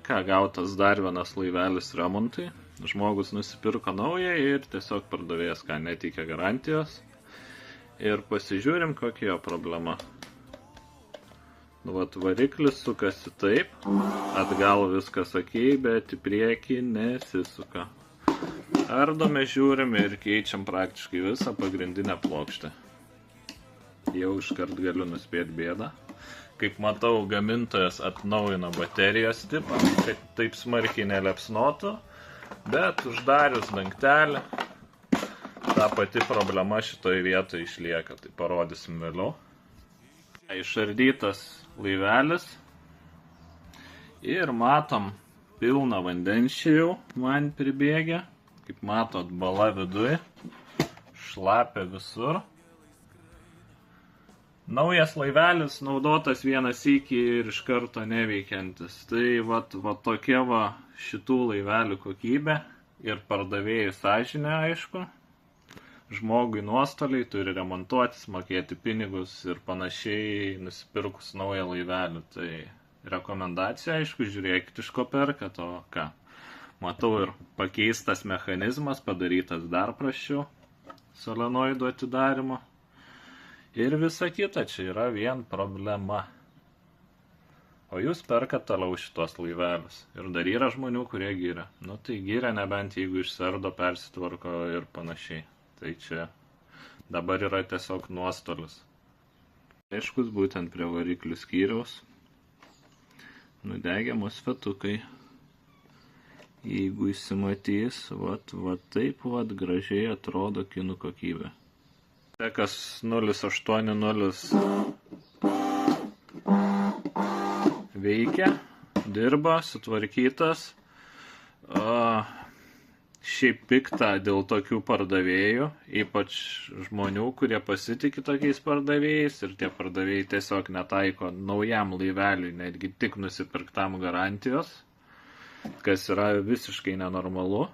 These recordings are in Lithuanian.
ką, gautas dar vienas laivelis remontui. Žmogus nusipirko naują ir tiesiog pardavėjas, ką, neteikia garantijos. Ir pasižiūrim, kokia jo problema. Nu, vat variklis sukasi taip, atgal viskas okei, bet į priekį nesisuka. Ardome, žiūrim ir keičiam praktiškai visą pagrindinę plokštę. Jau iškart galiu nuspėti bėdą. Kaip matau, gamintojas atnaujino baterijos tipą, kad taip smarkiai nelepsnotų, bet uždarius dangtelį, ta pati problema šitoje vietoje išlieka, tai parodysim vėliau. Išardytas laivelis ir matom pilną vandenšį jau man pribėgė, kaip matot, bala viduje, šlapia visur. Naujas laivelis naudotas vieną sykį ir iš karto neveikiantis. Tai va tokia va šitų laivelių kokybė ir pardavėjų sąžinė, aišku. Žmogui nuostoliai, turi remontuotis, mokėti pinigus ir panašiai nusipirkus naują laivelį. Tai rekomendacija, aišku, žiūrėkit iš ko perkat, o ką. Matau ir pakeistas mechanizmas, padarytas dar prasčiau, solenoidų atidarimo. Ir visa kita, čia yra vien problema. O jūs perkat toliau šitos laivelius. Ir dar yra žmonių, kurie giria. Nu tai giria nebent jeigu išsardo, persitvarko ir panašiai. Tai čia dabar yra tiesiog nuostolis. Aiškus būtent prie variklių skyriaus. Nudegė mosfetukai. Jeigu įsimatys, vat taip gražiai atrodo kinų kokybė. Tekas 080 veikia, dirba, sutvarkytas. Šiaip pikta dėl tokių pardavėjų, ypač žmonių, kurie pasitiki tokiais pardavėjais ir tie pardavėjai tiesiog netaiko naujam laiveliui, netgi tik nusipirktam garantijos, kas yra visiškai nenormalu.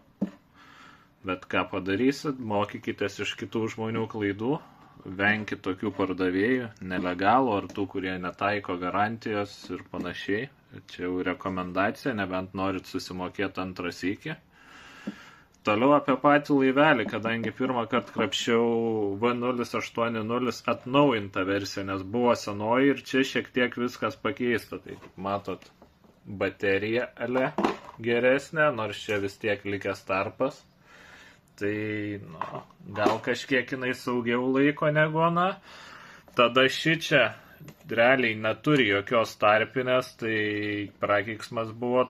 Bet ką padarysit, mokykitės iš kitų žmonių klaidų, venkit tokių pardavėjų, nelegalų ar tų, kurie netaiko garantijos ir panašiai. Čia jau rekomendacija, nebent norit susimokėti antrą sykį. Toliau apie patį laivelį, kadangi pirmą kartą krapščiau V080 atnaujintą versiją, nes buvo senoji ir čia šiek tiek viskas pakeista. Tai matot, baterija geresnė, nors čia vis tiek likęs tarpas. Tai gal kažkiek jinai saugiau laiko negu ana. Tada šičia realiai neturi jokios tarpinės, tai prakeiksmas buvo